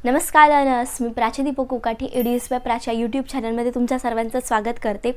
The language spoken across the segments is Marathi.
नमस्कार मी प्राची दीपक कोकाठी एडीएस बाय प्राच्या यूट्यूब चॅनलमध्ये तुमच्या सर्वांचं स्वागत करते।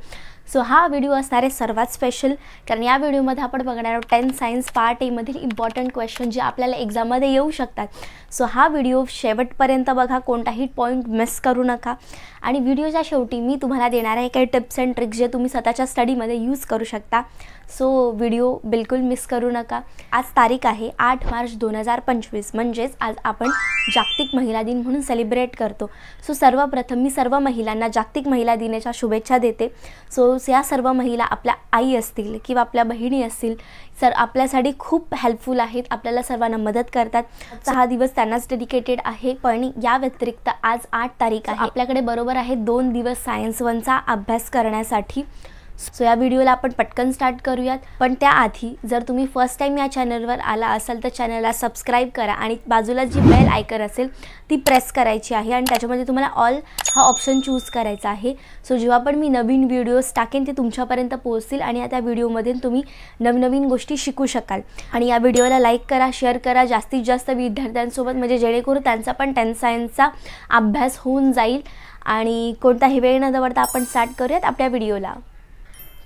सो हा व्हिडिओ असणार आहे सर्वात स्पेशल, कारण या व्हिडिओमध्ये आपण बघणार आहोत 10 सायन्स पार्ट ए मधील इम्पॉर्टंट क्वेश्चन जे आपल्याला एक्झाममध्ये येऊ शकतात। सो हा व्हिडिओ शेवटपर्यंत बघा, कोणताही पॉईंट मिस करू नका। आणि व्हिडिओच्या शेवटी मी तुम्हाला देणार आहे काही टिप्स अँड ट्रिक्स जे तुम्ही स्वतःच्या स्टडीमध्ये यूज करू शकता। सो व्हिडिओ बिलकुल मिस करू नका। आज तारीख आहे 8 मार्च 2025, म्हणजेच आज आपण जागतिक महिला दिन म्हणून सेलिब्रेट करतो। सो सर्वप्रथम मी सर्व महिलांना जागतिक महिला दिनाच्या शुभेच्छा देते। सो या सर्व महिला आपल्या आई असतील किंवा आपल्या बहिणी असतील, सर आपल्यासाठी खूप हेल्पफुल आहेत, आपल्याला सर्वांना मदत करतात। हा दिवस त्यांनाच डेडिकेटेड आहे। पण या व्यतिरिक्त आज 8 तारीख आहे, आपल्याकडे बरोबर आहे 2 दिवस सायन्स 1चा अभ्यास करण्यासाठी। सो या व्हिडिओला आपण पटकन स्टार्ट करूयात। पण त्याआधी जर तुम्ही फर्स्ट टाइम या चॅनलवर आला असाल तर चॅनलला सबस्क्राइब करा आणि बाजूला जी बेल आयकन असेल ती प्रेस करायची आहे आणि त्याच्यामध्ये तुम्हाला ऑल हा ऑप्शन चूज करायचा आहे। सो जेव्हा पण मी नवीन व्हिडिओज टाकेन ते तुमच्यापर्यंत पोहोचतील आणि त्या व्हिडिओमध्ये तुम्ही नवनवीन गोष्टी शिकू शकाल। आणि या व्हिडिओला लाईक करा, शेअर करा जास्तीत जास्त विद्यार्थ्यांसोबत, म्हणजे जेणेकरून त्यांचा पण 10 सायन्सचा अभ्यास होऊन जाईल। आणि कोणताही वेळ न दवडता आपण स्टार्ट करूयात आपल्या व्हिडिओला।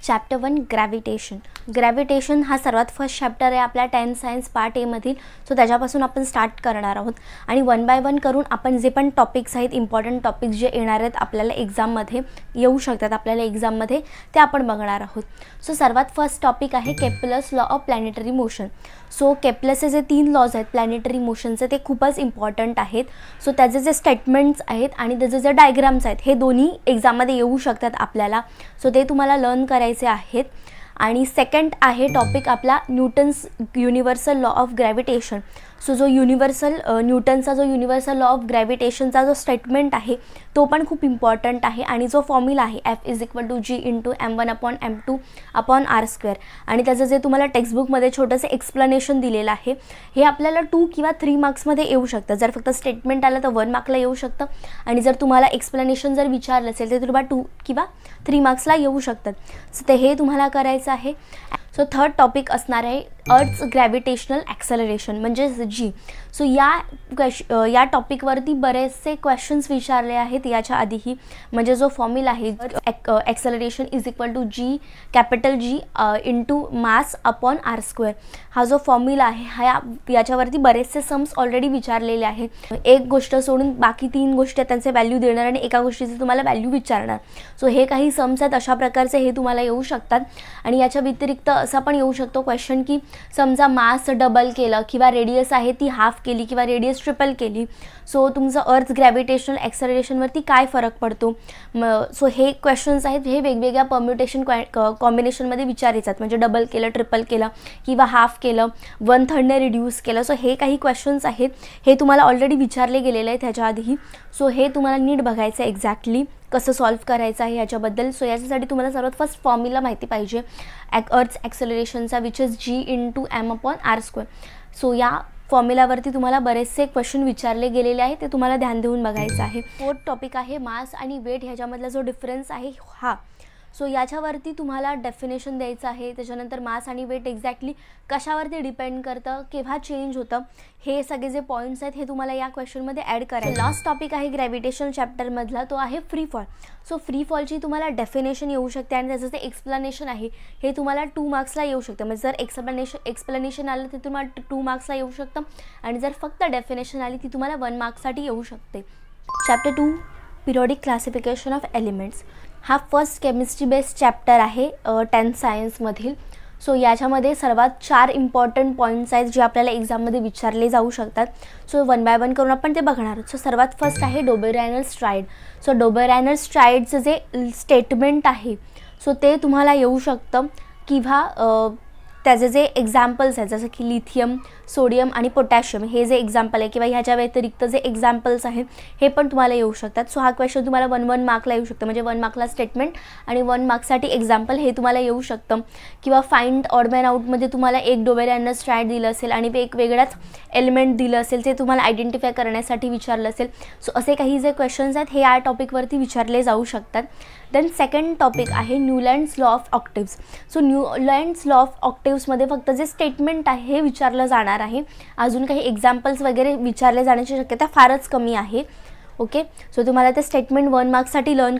Chapter 1 gravitation. ग्रॅव्हिटेशन हा सर्वात फर्स्ट चॅप्टर आहे आपल्या 10 सायन्स पार्ट ए मधील। सो त्याच्यापासून आपण स्टार्ट करणार आहोत आणि वन बाय वन करून आपण जे पण टॉपिक्स आहेत, इम्पॉर्टंट टॉपिक्स जे येणार आहेत आपल्याला एक्झाममध्ये येऊ शकतात आपल्याला एक्झाममध्ये, ते आपण बघणार आहोत। सो सर्वात फर्स्ट टॉपिक आहे Kepler's law of planetary motion. So केप्लरचे जे 3 लॉज आहेत प्लॅनेटरी मोशनचे ते खूपच इम्पॉर्टंट आहेत। सो त्याचे जे स्टेटमेंट्स आहेत आणि त्याचे जे डायग्राम्स आहेत हे दोन्ही एक्झाममध्ये येऊ शकतात आपल्याला। सो ते तुम्हाला लर्न करायचे आहेत। आणि सेकंड आहे टॉपिक आपला Newton's universal law of gravitation. So जो न्यूटनचा जो युनिव्हर्सल लॉ ऑफ ग्रॅव्हिटेशनचा जो स्टेटमेंट आहे तो पण खूप इम्पॉर्टंट आहे। आणि जो फॉर्म्युला आहे F = G × m1/m2/r², आणि त्याचं जे तुम्हाला टेक्स्टबुकमध्ये छोटंसं एक्सप्लेनेशन दिलेलं आहे हे आपल्याला 2 किंवा 3 मार्क्समध्ये येऊ शकतं। जर फक्त स्टेटमेंट आलं तर 1 मार्कला येऊ शकतं, आणि जर तुम्हाला एक्सप्लेनेशन जर विचारलं असेल तर तुम्हाला 2 किंवा 3 मार्क्सला येऊ शकतात। सो ते हे तुम्हाला करायचं आहे। सो थर्ड टॉपिक असणार आहे अर्थ्स ग्रॅव्हिटेशनल ॲक्सेलरेशन, म्हणजेच G। सो या टॉपिकवरती बरेचसे क्वेश्चन्स विचारले आहेत याच्या आधीही, म्हणजे जो फॉर्म्युला आहे ॲक्सेलरेशन = G × mass/r², हा जो फॉर्म्युला आहे याच्यावरती बरेचसे सम्स ऑलरेडी विचारलेले आहेत। एक गोष्ट सोडून बाकी 3 गोष्टी त्यांचे व्हॅल्यू देणार आणि एका गोष्टीचे तुम्हाला व्हॅल्यू विचारणार। सो हे काही सम्स आहेत अशा प्रकारचे, हे तुम्हाला येऊ शकतात। आणि याच्या व्यतिरिक्त असा पण येऊ शकतो क्वेश्चन की समजा मास डबल केलं किंवा रेडियस आहे ती हाफ केली किंवा रेडियस ट्रिपल केली, सो तुमचं अर्थ ग्रॅव्हिटेशनल ॲक्सेलरेशनवरती काय फरक पडतो। सो हे क्वेश्चन्स आहेत, हे वेगवेगळ्या परम्युटेशन कॉम्बिनेशनमध्ये विचारायचं, म्हणजे डबल केलं, ट्रिपल केलं किंवा हाफ केलं, 1/3ने रिड्यूस केलं। सो हे काही क्वेश्चन्स आहेत, हे तुम्हाला ऑलरेडी विचारले गेलेले आहेत ह्याच्या आधीही। सो हे तुम्हाला नीट बघायचं एक्झॅक्टली कसं सॉल्व्ह करायचं आहे याच्याबद्दल। सो याच्यासाठी तुम्हाला सर्वात फर्स्ट फॉर्म्युला माहिती पाहिजे अर्थ ॲक्सेलरेशनचा, which is G × m/r²। So या फॉर्म्युलावरती तुम्हाला बरेचसे क्वेश्चन विचारले गेलेले आहेत, ते तुम्हाला ध्यान देऊन बघायचं आहे। फोर्थ टॉपिक आहे मास आणि वेट ह्याच्यामधला जो डिफरन्स आहे हा। सो याच्यावरती तुम्हाला डेफिनेशन द्यायचं आहे। त्याच्यानंतर मास आणि वेट एक्झॅक्टली कशावरती डिपेंड करतं, केव्हा चेंज होतं, हे सगळे जे पॉईंट्स आहेत हे तुम्हाला या क्वेश्चनमध्ये ॲड करायचं। लास्ट टॉपिक आहे ग्रॅव्हिटेशन चॅप्टरमधला, तो आहे फ्री फॉल। सो फ्री फॉलची तुम्हाला डेफिनेशन येऊ शकते आणि त्याचं जे एक्सप्लेनेशन आहे हे तुम्हाला 2 मार्क्सला येऊ शकतं। म्हणजे जर एक्सप्लेनेशन आलं तर तुम्हाला 2 मार्क्सला येऊ शकतं, आणि जर फक्त डेफिनेशन आली ती तुम्हाला 1 मार्क्ससाठी येऊ शकते। Chapter 2 periodic classification of elements. हा फर्स्ट केमिस्ट्री बेस्ड चॅप्टर आहे 10 सायन्समधील। सो याच्यामध्ये सर्वात 4 इम्पॉर्टंट पॉईंट्स आहेत जे आपल्याला एक्झाममध्ये विचारले जाऊ शकतात। सो वन बाय वन करून आपण ते बघणार आहोत। सो सर्वात फर्स्ट आहे डोबेरायनर-स्ट्राइड। सो डोबेरायनर-स्ट्राइडचं जे स्टेटमेंट आहे सो ते तुम्हाला येऊ शकतं, किंवा त्याचे जे एक्झाम्पल्स आहेत जसं की लिथियम, सोडियम आणि पोटॅशियम हे जे एक्झाम्पल आहे, किंवा ह्याच्या व्यतिरिक्त जे एक्झाम्पल्स आहेत हे पण तुम्हाला येऊ शकतात। सो हा क्वेश्चन तुम्हाला 1 मार्कला येऊ शकतं, म्हणजे 1 मार्कला स्टेटमेंट आणि 1 मार्कसाठी एक्झाम्पल हे तुम्हाला येऊ शकतं। किंवा फाइंड ऑड मॅन आउटमध्ये तुम्हाला एक डोबेरायनर-स्ट्राइड दिलं असेल आणि एक वेगळाच एलिमेंट दिलं असेल, ते तुम्हाला आयडेंटिफाय करण्यासाठी विचारलं असेल। सो असे काही जे क्वेश्चन्स आहेत हे या टॉपिकवरती विचारले जाऊ शकतात। देन सेकंड टॉपिक आहे Newlands law of octaves. So Newlands law of octaves ऑब्जेक्टिव्समध्ये फक्त जे स्टेटमेंट आहे हे विचारलं जाणार आहे. अजून काही एक्झाम्पल्स वगैरे विचारले जाण्याची शक्यता फारच कमी आहे. ओके, सो तुम्हाला ते स्टेटमेंट 1 मार्क्ससाठी लर्न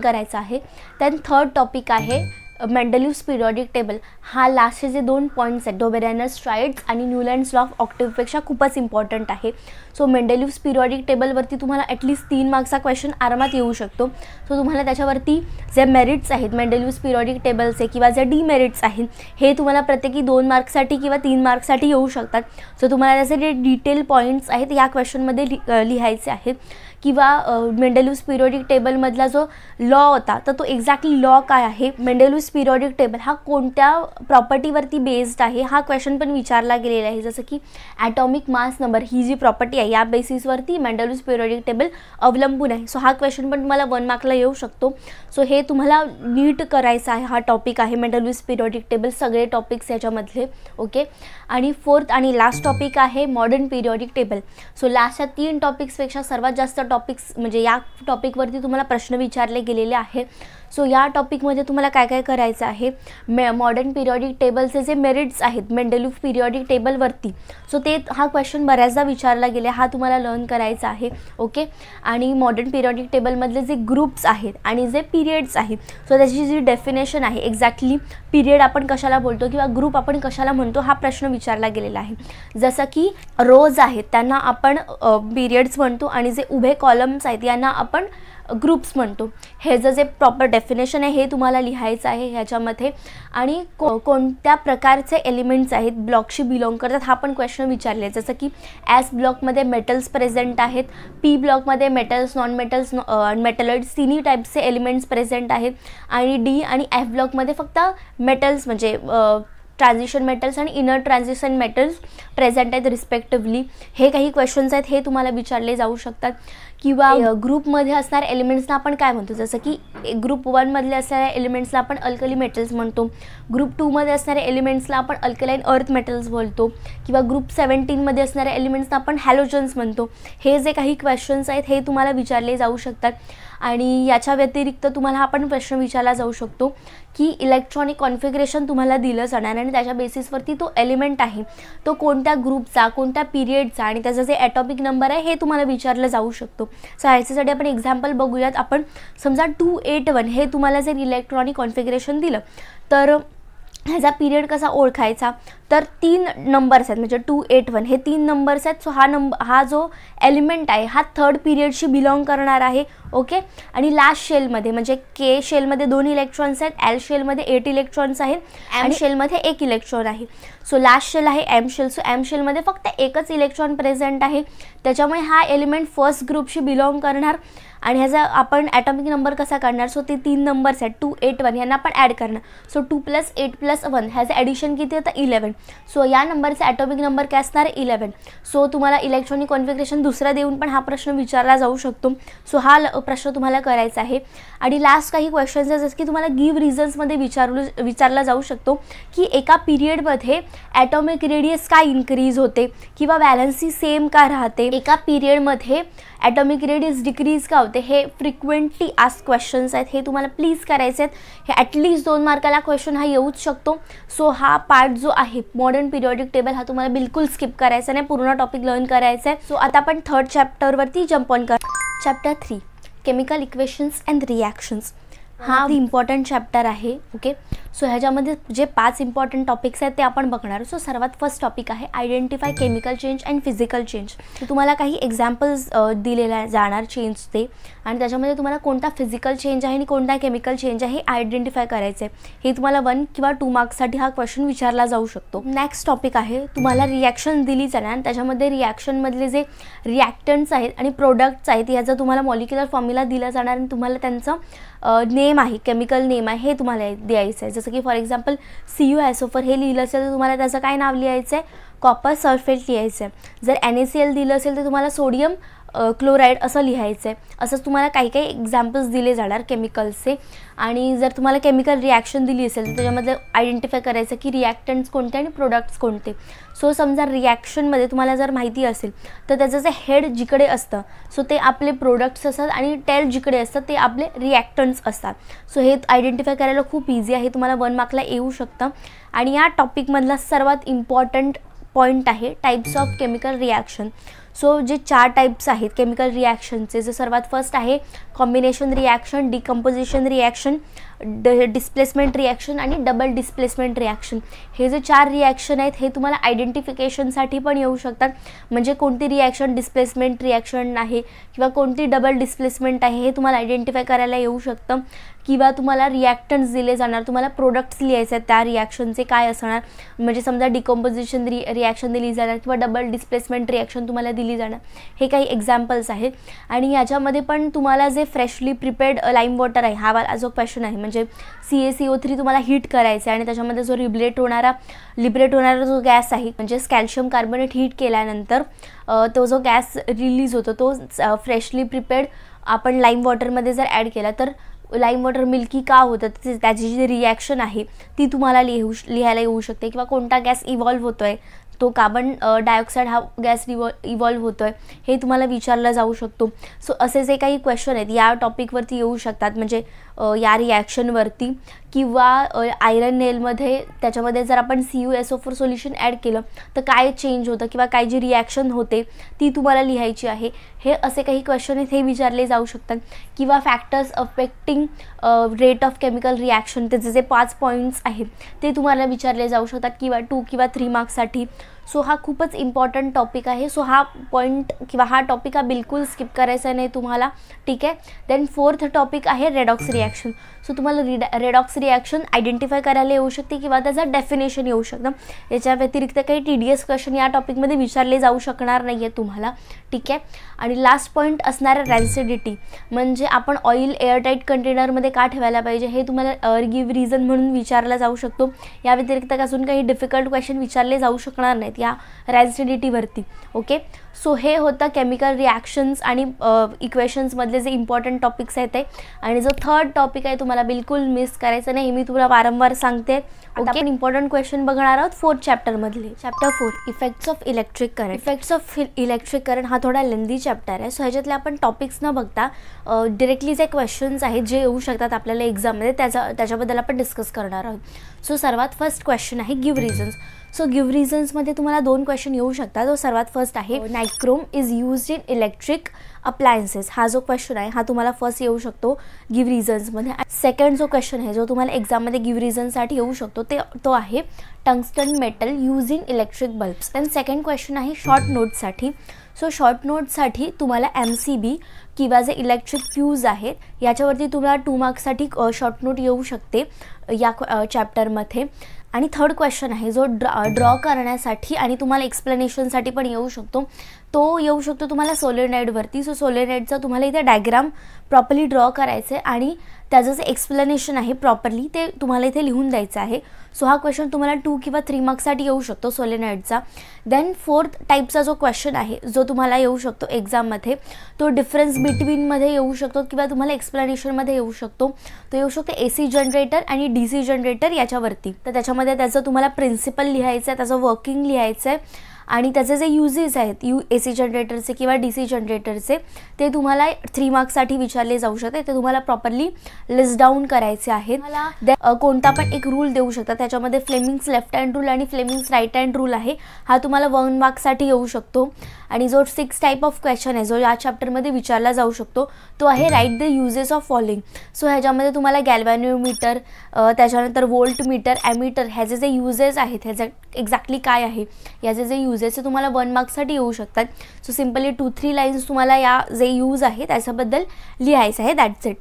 करायचं आहे. त्यान थर्ड टॉपिक आहे मेंडेलिव्हज पिरियॉडिक टेबल. हा लास्टचे जे 2 पॉईंट्स आहेत डोबेरेनर स्ट्राइड्स आणि न्यूलँड्स लॉ ऑफ ऑक्टेव्हपेक्षा खूपच इम्पॉर्टंट आहे. सो मेंडेलिव्हज पिरियॉडिक टेबलवरती तुम्हाला ॲटलीस्ट 3 मार्क्सचा क्वेश्चन आरामात येऊ शकतो. सो तुम्हाला त्याच्यावरती जे मेरिट्स आहेत मेंडेलिव्हज पिरियॉडिक टेबलचे किंवा जे डिमेरिट्स आहेत हे तुम्हाला प्रत्येकी 2 मार्क्ससाठी किंवा 3 मार्क्ससाठी येऊ शकतात. सो तुम्हाला त्याचे जे डिटेल पॉईंट्स आहेत या क्वेश्चनमध्ये लिहायचे आहेत. किंवा मेंडेलिव्हज पिरियॉडिक टेबलमधला जो लॉ होता तर तो एक्झॅक्टली लॉ काय आहे, मेंडेलिव्हज पिरियॉडिक टेबल हा कोणत्या प्रॉपर्टीवरती बेस्ड आहे हा क्वेश्चन पण विचारला गेलेला आहे. जसं की ॲटॉमिक मास नंबर ही जी प्रॉपर्टी आहे या बेसिसवरती मेंडेलिव्हज पिरियॉडिक टेबल अवलंबून आहे. सो हा क्वेश्चन पण तुम्हाला 1 मार्कला येऊ शकतो. सो हे तुम्हाला नीट करायचा आहे. हा टॉपिक आहे मेंडेलिव्हज पिरियॉडिक टेबल, सगळे टॉपिक्स याच्यामधले. ओके, आणि फोर्थ आणि लास्ट टॉपिक आहे मॉडर्न पिरियॉडिक टेबल. सो लास्टच्या 3 टॉपिक्सपेक्षा सर्वात जास्त टॉपिक्स म्हणजे या टॉपिकवरती तुम्हाला प्रश्न विचारले गेलेले आहे. सो या टॉपिकमध्ये तुम्हाला काय काय करायचं आहे, मॉडर्न पिरियॉडिक टेबलचे जे मेरिट्स आहेत मेंडेलिव्ह पिरियॉडिक टेबलवरती, सो ते हा क्वेश्चन बऱ्याचदा विचारला गेला, हा तुम्हाला लर्न करायचा आहे. ओके, आणि मॉडर्न पिरियॉडिक टेबलमधले जे ग्रुप्स आहेत आणि जे पिरियड्स आहेत सो त्याची जी डेफिनेशन आहे एक्झॅक्टली पिरियड आपण कशाला बोलतो किंवा ग्रुप आपण कशाला म्हणतो हा प्रश्न विचारला गेलेला आहे. जसं की रोज आहेत त्यांना आपण पिरियड्स म्हणतो आणि जे उभे कॉलम्स आहेत यांना आपण ग्रुप्स म्हणतो. हे जे प्रॉपर डेफिनेशन आहे हे तुम्हाला लिहायचं आहे ह्याच्यामध्ये. आणि कोणत्या प्रकारचे एलिमेंट्स आहेत ब्लॉकशी बिलॉंग करतात हा पण क्वेश्चन विचारले. जसं की एस ब्लॉकमध्ये मेटल्स प्रेझेंट आहेत, पी ब्लॉकमध्ये मेटल्स, नॉन मेटल्स, मेटलॉइड्स तिन्ही टाईपचे एलिमेंट्स प्रेझेंट आहेत, आणि डी आणि एफ ब्लॉकमध्ये फक्त मेटल्स म्हणजे ट्रान्झिशन मेटल्स आणि इनर ट्रान्झिशन मेटल्स प्रेझेंट आहेत रिस्पेक्टिव्हली. हे काही क्वेश्चन्स आहेत हे तुम्हाला विचारले जाऊ शकतात. किंवा ग्रुपमध्ये असणाऱ्या एलिमेंट्सना आपण काय म्हणतो, जसं की ग्रुप 1मधले असणाऱ्या एलिमेंट्सला आपण अल्कली मेटल्स म्हणतो, ग्रुप 2मध्ये असणाऱ्या एलिमेंट्सला आपण अल्कलाईन अर्थ मेटल्स बोलतो, किंवा ग्रुप 17मध्ये असणाऱ्या एलिमेंट्सना आपण हॅलोजन्स म्हणतो. हे जे काही क्वेश्चन्स आहेत हे तुम्हाला विचारले जाऊ शकतात. आणि याच्या व्यतिरिक्त तुम्हाला हा पण प्रश्न विचारला जाऊ शकतो की इलेक्ट्रॉनिक कॉन्फिगरेशन तुम्हाला दिलं जाणार आणि त्याच्या बेसिसवरती तो एलिमेंट आहे तो कोणत्या ग्रुपचा, कोणत्या पिरियडचा आणि त्याचा जे ॲटॉमिक नंबर आहे हे तुम्हाला विचारलं जाऊ शकतो. सो ह्याच्यासाठी आपण एक्झाम्पल बघूयात. आपण समजा 281 हे तुम्हाला जर इलेक्ट्रॉनिक कॉन्फिगरेशन दिलं तर ह्याचा पिरियड कसा ओळखायचा, तर 3 नंबर्स आहेत म्हणजे 281 हे 3 नंबर्स आहेत. सो हा जो एलिमेंट आहे हा 3rd पिरियडशी बिलॉंग करणार आहे. ओके, आणि लास्ट शेलमध्ये म्हणजे के शेलमध्ये 2 इलेक्ट्रॉन्स आहेत, एल शेलमध्ये 8 इलेक्ट्रॉन्स आहेत, एम शेलमध्ये 1 इलेक्ट्रॉन आहे. सो लास्ट शेल आहे एम शेल. सो एम शेलमध्ये फक्त एकच इलेक्ट्रॉन प्रेझेंट आहे, त्याच्यामुळे हा एलिमेंट फर्स्ट ग्रुपशी बिलॉंग करणार. आणि ह्याचा आपण ॲटॉमिक नंबर कसा काढणार, सो ते 3 नंबर्स आहेत 281 यांना आपण ॲड करणार. सो 2 + 8 + 1 ह्याचं ॲडिशन किती होतं 11. सो या नंबरचा ॲटॉमिक नंबर काय असणार 11. सो तुम्हाला इलेक्ट्रॉनिक कॉन्फिगरेशन दुसरा देऊन पण हा प्रश्न विचारला जाऊ शकतो. सो हा प्रश्न तुम्हाला करायचा आहे. आणि लास्ट काही क्वेश्चन्स आहेत जसं की तुम्हाला गिव्ह रिझन्समध्ये विचारला जाऊ शकतो की एका पिरियडमध्ये ॲटॉमिक रेडियस का इन्क्रीज होते किंवा व्हॅलन्सी सेम का राहते, एका पिरियडमध्ये ॲटॉमिक रेडियस डिक्रीज का होते. हे फ्रिक्वेंटली आस्क क्वेश्चन्स आहेत, हे तुम्हाला प्लीज करायचे आहेत. हे ॲटलीस्ट 2 मार्काला क्वेश्चन हा येऊच शकतो. सो हा पार्ट जो आहे मॉडर्न पिरियॉडिक टेबल हा तुम्हाला बिलकुल स्किप करायचा नाही, पूर्ण टॉपिक लर्न करायचा आहे. सो आता आपण 3rd चॅप्टरवरती जम्प ऑन कर. Chapter 3 chemical equations and reactions. हा इम्पॉर्टंट चॅप्टर आहे. ओके, सो ह्याच्यामध्ये जे 5 इम्पॉर्टंट टॉपिक्स आहेत ते आपण बघणार. सो सर्वात फर्स्ट टॉपिक आहे identify chemical change and physical change. तुम्हाला काही एक्झाम्पल्स दिलेल्या जाणार चेंजचे आणि त्याच्यामध्ये तुम्हाला कोणता फिजिकल चेंज आहे आणि कोणता केमिकल चेंज आहे हे आयडेंटिफाय करायचं आहे. हे तुम्हाला 1 किंवा 2 मार्क्ससाठी हा क्वेश्चन विचारला जाऊ शकतो. नेक्स्ट टॉपिक आहे तुम्हाला रिॲक्शन दिली जाणार आणि त्याच्यामध्ये रिॲक्शनमधले जे रिॲक्टंट्स आहेत आणि प्रोडक्ट्स आहेत याचा तुम्हाला मॉलिक्युलर फॉर्म्युला दिला जाणार आणि तुम्हाला त्यांचं नेम आहे, केमिकल नेम आहे हे तुम्हाला द्यायचं आहे. जसं की फॉर एक्झाम्पल CuSO4 हे लिहिलं असेल तर तुम्हाला त्याचं काय नाव लिहायचं आहे, कॉपर सल्फेट लिहायचं आहे. जर NaCl दिलं असेल तर तुम्हाला सोडियम क्लोराईड असं लिहायचं आहे. असंच तुम्हाला काही काही एक्झाम्पल्स दिले जाणार केमिकल्सचे. आणि जर तुम्हाला केमिकल रिॲक्शन दिली असेल तर त्याच्यामध्ये आयडेंटिफाय करायचं की रिॲक्टंट्स कोणते आणि प्रोडक्ट्स कोणते. सो समजा रिॲक्शनमध्ये तुम्हाला जर माहिती असेल तर त्याचं जे हेड जिकडे असतं सो ते आपले प्रोडक्ट्स असतात आणि टेल जिकडे असतात ते आपले रिॲक्टंट्स असतात. सो हे आयडेंटिफाय करायला खूप इझी आहे, तुम्हाला 1 मार्कला येऊ शकतं. आणि या टॉपिकमधला सर्वात इम्पॉर्टंट पॉईंट आहे types of chemical reaction. So जे 4 टाइप्स आहेत केमिकल रिॲक्शनचे, जे सर्वात फर्स्ट आहे combination reaction, decomposition reaction, displacement reaction आणि डबल डिस्प्लेसमेंट रिॲक्शन. हे जे 4 रिॲक्शन आहेत हे तुम्हाला आयडेंटिफिकेशनसाठी पण येऊ शकतात. म्हणजे कोणती रिॲक्शन डिस्प्लेसमेंट रिॲक्शन आहे किंवा कोणती डबल डिस्प्लेसमेंट आहे हे तुम्हाला आयडेंटिफाय करायला येऊ शकतं. किंवा तुम्हाला रिॲक्टंट्स दिले जाणार, तुम्हाला प्रोडक्ट्स लिहायचे आहेत त्या रिॲक्शनचे काय असणार. म्हणजे समजा डिकम्पोजिशन रिॲक्शन दिली जाणार किंवा डबल डिस्प्लेसमेंट रिॲक्शन तुम्हाला दिली जाणार. हे काही एक्झाम्पल्स आहेत. आणि याच्यामध्ये पण तुम्हाला जे फ्रेशली प्रिपेअर्ड लाईम वॉटर आहे हा वाला जो क्वेश्चन आहे, म्हणजे CaCO3 तुम्हाला हीट करायचं आहे आणि त्याच्यामध्ये जो लिबरेट होणारा जो गॅस आहे म्हणजेच कॅल्शियम कार्बोनेट हीट केल्यानंतर तो जो गॅस रिलीज होतो तो फ्रेशली प्रिपेअर्ड आपण लाईम वॉटरमध्ये जर ॲड केला तर लाईम वॉटर मिल्की का होतं त्याची जी रिॲक्शन आहे ती तुम्हाला लिहायला येऊ शकते. किंवा कोणता गॅस इव्हॉल्व्ह होतो आहे, तो कार्बन डायऑक्साईड हा गॅस इव्हॉल्व्ह होतो आहे हे तुम्हाला विचारला जाऊ शकतो. सो असे जे काही क्वेश्चन आहेत या टॉपिकवरती येऊ शकतात, म्हणजे या रिॲक्शनवरती. किंवा आयरन नेलमध्ये त्याच्यामध्ये जर आपण CuSO4 सोल्युशन ॲड केलं तर काय चेंज होतं किंवा काय जी रिॲक्शन होते ती तुम्हाला लिहायची आहे. हे असे काही क्वेश्चन आहेत हे विचारले जाऊ शकतात. किंवा factors affecting rate of chemical reaction, त्याचे जे 5 पॉईंट्स आहेत ते तुम्हाला विचारले जाऊ शकतात किंवा 2 किंवा 3 मार्क्ससाठी. सो हा खूपच इम्पॉर्टंट टॉपिक आहे. सो हा पॉईंट किंवा हा टॉपिक हा बिलकुल स्किप करायचा नाही तुम्हाला, ठीक आहे. देन 4th टॉपिक आहे रेडॉक्स रिॲक्शन. सो तुम्हाला रेडॉक्स रिॲक्शन आयडेंटिफाय करायला येऊ शकते किंवा त्याचा डेफिनेशन येऊ शकतं. याच्या व्यतिरिक्त काही TDS क्वेश्चन या टॉपिकमध्ये विचारले जाऊ शकणार नाही आहे तुम्हाला, ठीक आहे. आणि लास्ट पॉईंट असणार आहे रॅन्सिडिटी, म्हणजे आपण ऑइल एअरटाईट कंटेनरमध्ये का ठेवायला पाहिजे हे तुम्हाला गिव्ह रिझन म्हणून विचारला जाऊ शकतो. या व्यतिरिक्त अजून काही डिफिकल्ट क्वेश्चन विचारले जाऊ शकणार नाहीत या रॅन्सिडिटीवरती, ओके. सो हे होतं केमिकल रिॲक्शन्स आणि इक्वेशन्समधले जे इम्पॉर्टंट टॉपिक्स आहेत ते. आणि जो 3rd टॉपिक आहे तुम्हाला बिलकुल मिस करायचं नाही, मी तुम्हाला वारंवार सांगते. ओके, इम्पॉर्टंट क्वेश्चन बघणार आहोत 4th चॅप्टरमधले. Chapter 4 effects of electric current. Effects of electric current हा थोडा लेंदी चॅप्टर आहे. सो ह्याच्यातले आपण टॉपिक्स न बघता डिरेक्टली जे क्वेश्चन्स आहेत जे येऊ शकतात आपल्याला एक्झाममध्ये त्याच्याबद्दल आपण डिस्कस करणार आहोत. सो सर्वात फर्स्ट क्वेश्चन आहे गिव्ह रिझन्स. सो गिव्ह रिझन्समध्ये तुम्हाला 2 क्वेश्चन येऊ शकतात. जो सर्वात फर्स्ट आहे nichrome is used in electric appliances. हा जो क्वेश्चन आहे हा तुम्हाला फर्स्ट येऊ शकतो गिव्ह रिझन्समध्ये. सेकंड जो क्वेश्चन आहे जो तुम्हाला एक्झाममध्ये गिव्ह रिझन्ससाठी येऊ शकतो तो आहे tungsten metal use in electric bulbs. Then second question आहे शॉर्ट नोटसाठी. सो शॉर्ट नोटसाठी तुम्हाला MCB किंवा जे इलेक्ट्रिक फ्यूज आहेत याच्यावरती तुम्हाला 2 मार्क्ससाठी शॉर्ट नोट येऊ शकते या चॅप्टरमध्ये. आणि थर्ड क्वेश्चन आहे जो ड्रॉ करण्यासाठी आणि तुम्हाला एक्सप्लेनेशनसाठी पण येऊ शकतो. तो येऊ शकतो तुम्हाला सोलेनॉइडवरती. सो सोलेनॉइडचा तुम्हाला इथे डायग्राम प्रॉपरली ड्रॉ करायचं आहे आणि त्याचं जे एक्सप्लेनेशन आहे प्रॉपरली ते तुम्हाला इथे लिहून द्यायचं आहे. सो हा क्वेश्चन तुम्हाला 2 किंवा 3 मार्क्ससाठी येऊ शकतो सोलेनॉइडचा. देन 4th टाईपचा जो क्वेश्चन आहे जो तुम्हाला येऊ शकतो एक्झाममध्ये तो डिफरन्स बिटवीनमध्ये येऊ शकतो किंवा तुम्हाला एक्सप्लेनेशनमध्ये येऊ शकतो. तो येऊ शकतो AC जनरेटर आणि DC जनरेटर याच्यावरती. तर त्याच्यामध्ये त्याचं तुम्हाला प्रिन्सिपल लिहायचं आहे, त्याचं वर्किंग लिहायचं आहे आणि त्याचे जे युजेस आहेत AC जनरेटरचे किंवा DC जनरेटरचे ते तुम्हाला 3 मार्क्ससाठी विचारले जाऊ शकते. ते तुम्हाला प्रॉपरली लिस्ट डाऊन करायचे आहेत. मला कोणता पण एक रूल देऊ शकता. त्याच्यामध्ये फ्लेमिंग्स लेफ्ट हँड रूल आणि फ्लेमिंग्स राईट हँड रूल आहे. हा तुम्हाला 1 मार्क्ससाठी येऊ शकतो. आणि जो 6 टाईप ऑफ क्वेश्चन आहे जो या चॅप्टरमध्ये विचारला जाऊ शकतो तो आहे write the uses of following. So ह्याच्यामध्ये तुम्हाला गॅल्व्हॅनोमीटर त्याच्यानंतर व्होल्ट मीटर ॲमीटर ह्याचे जे युजेस आहेत ह्याचं एक्झॅक्टली काय आहे याचे जे युजेस आहे तुम्हाला 1 मार्क्ससाठी येऊ शकतात. सो सिम्पली 2-3 लाईन्स तुम्हाला या जे यूज आहे त्याच्याबद्दल लिहायचं आहे. That's it.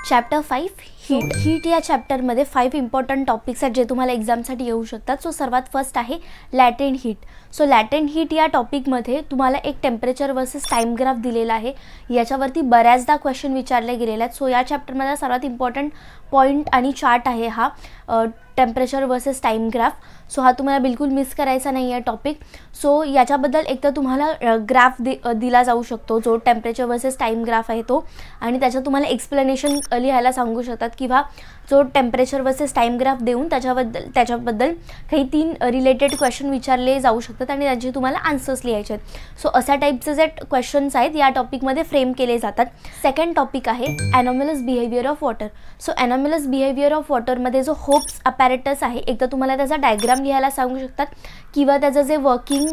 Chapter 5 heat. Heat या चॅप्टरमध्ये 5 इम्पॉर्टंट टॉपिक्स आहेत जे तुम्हाला एक्झामसाठी येऊ शकतात. सो सर्वात फर्स्ट आहे लॅटेंट हीट. सो लॅटेंट हीट या टॉपिकमध्ये तुम्हाला एक टेम्परेचर वर्सेस टाईम ग्राफ दिलेला आहे. याच्यावरती बऱ्याचदा क्वेश्चन विचारले गेलेले आहेत. सो या चॅप्टरमध्ये सर्वात इम्पॉर्टंट पॉईंट आणि चार्ट आहे हा temperature versus time graph. So हा तुम्हाला बिलकुल मिस करायचा नाही आहे टॉपिक. सो याच्याबद्दल एक तर तुम्हाला ग्राफ दिला जाऊ शकतो जो टेम्परेचर वर्सेस टाईम ग्राफ आहे तो, आणि त्याच्यात तुम्हाला एक्सप्लेनेशन लिहायला सांगू शकतात किंवा जो टेम्परेचर वर्सेस टाईम ग्राफ देऊन त्याच्याबद्दल काही 3 रिलेटेड क्वेश्चन विचारले जाऊ शकतात आणि त्यांचे तुम्हाला आन्सर्स लिहायचे आहेत. सो अशा टाईपचे जे क्वेश्चन्स आहेत या टॉपिकमध्ये फ्रेम केले जातात. सेकंड टॉपिक आहे anomalous behaviour of water. So anomalous behaviour of वॉटरमध्ये जो होप्स अपॅरेटस आहे एक तर तुम्हाला त्याचा डायग्राम लिहायला सांगू शकतात किंवा त्याचं जे वर्किंग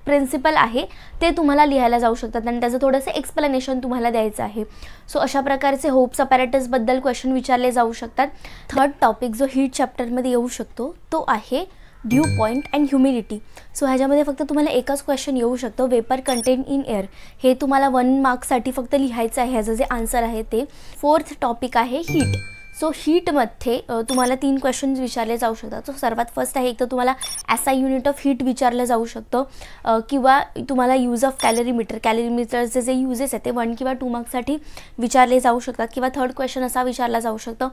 प्रिन्सिपल आहे ते तुम्हाला लिहायला जाऊ शकतात आणि त्याचं थोडंसं एक्सप्लेनेशन तुम्हाला द्यायचं आहे. सो अशा प्रकारचे होप्स अपॅरेटसबद्दल क्वेश्चन विचारले जाऊ शकतात. थर्ड टॉपिक जो हीट चॅप्टरमध्ये येऊ शकतो तो आहे due point and humidity. So ह्याच्यामध्ये फक्त तुम्हाला एकच क्वेश्चन येऊ शकतो, वेपर कंटेन इन एअर. हे तुम्हाला 1 मार्क्ससाठी फक्त लिहायचं आहे, ह्याचं जे आन्सर आहे ते. फोर्थ टॉपिक आहे हीट. सो हीटमध्ये तुम्हाला 3 क्वेश्चन्स विचारले जाऊ शकतात. सो सर्वात फर्स्ट आहे एक तर तुम्हाला SI युनिट ऑफ हीट विचारलं जाऊ शकतं किंवा तुम्हाला यूज ऑफ कॅलरीमीटरचे जे युजेस आहेत ते 1 किंवा 2 मार्क्ससाठी विचारले जाऊ शकतात. किंवा थर्ड क्वेश्चन असा विचारला जाऊ शकतं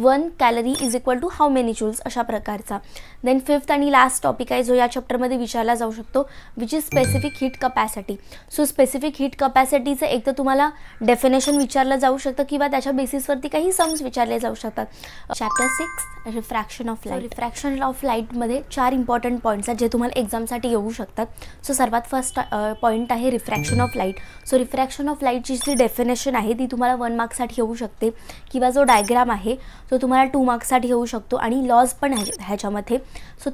1 calorie is equal to how many joules, अशा प्रकारचा. देन फिफ्थ आणि लास्ट टॉपिक आहे जो या चॅप्टरमध्ये विचारला जाऊ शकतो which is specific heat capacity. So specific heat कपॅसिटीचं एक तर तुम्हाला डेफिनेशन विचारलं जाऊ शकतं किंवा त्याच्या बेसिसवरती काही सम्स विचारले जाऊ शकतात. Chapter 6 refraction of light. Refraction of लाईटमध्ये 4 इम्पॉर्टंट पॉईंट्स आहेत जे तुम्हाला एक्झामसाठी येऊ शकतात. सो सर्वात फर्स्ट पॉईंट आहे refraction of light. So refraction of लाईटची जी डेफिनेशन आहे ती तुम्हाला 1 मार्क्ससाठी येऊ शकते किंवा जो डायग्राम आहे तो तुम्हाला 2 मार्क्ससाठी येऊ शकतो आणि लॉज पण आहे ह्याच्यामध्ये. सो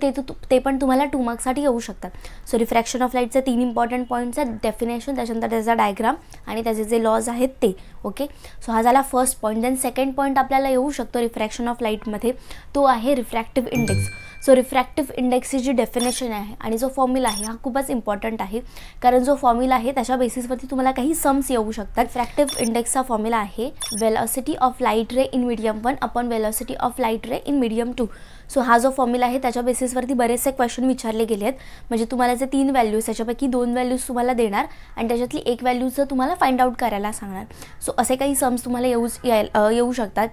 ते पण तुम्हाला 2 मार्क्ससाठी येऊ शकतात. सो रिफ्रॅक्शन ऑफ लाईटचे 3 इम्पॉर्टंट पॉईंट्स आहेत, डेफिनेशन, त्याच्यानंतर त्याचा डायग्राम आणि त्याचे जे लॉज आहेत ते. ओके, सो हा झाला first point. Then second point आपल्याला येऊ शकतो रिफ्रॅक्शन ऑफ लाईटमध्ये, तो आहे रिफ्रॅक्टिव्ह इंडेक्स. सो रिफ्रॅक्टिव्ह इंडेक्सची जी डेफिनेशन आहे आणि जो फॉर्म्युला आहे हा खूपच इम्पॉर्टंट आहे कारण जो फॉर्म्युला आहे त्याच्या बेसिसवरती तुम्हाला काही सम्स येऊ शकतात. रिफ्रॅक्टिव्ह इंडेक्सचा फॉर्म्युला आहे velocity of light ray in medium 1 upon velocity of light ray in medium 2. So हा जो फॉर्म्युला आहे त्याच्या बेसिसवरती बरेचसे क्वेश्चन विचारले गेले आहेत. म्हणजे तुम्हाला जे 3 व्हॅल्यूज त्याच्यापैकी 2 व्हॅल्यूज तुम्हाला देणार आणि त्याच्यातली 1 व्हॅल्यूचं तुम्हाला फाइंड आउट करायला सांगणार. सो असे काही सम्स तुम्हाला येऊ शकतात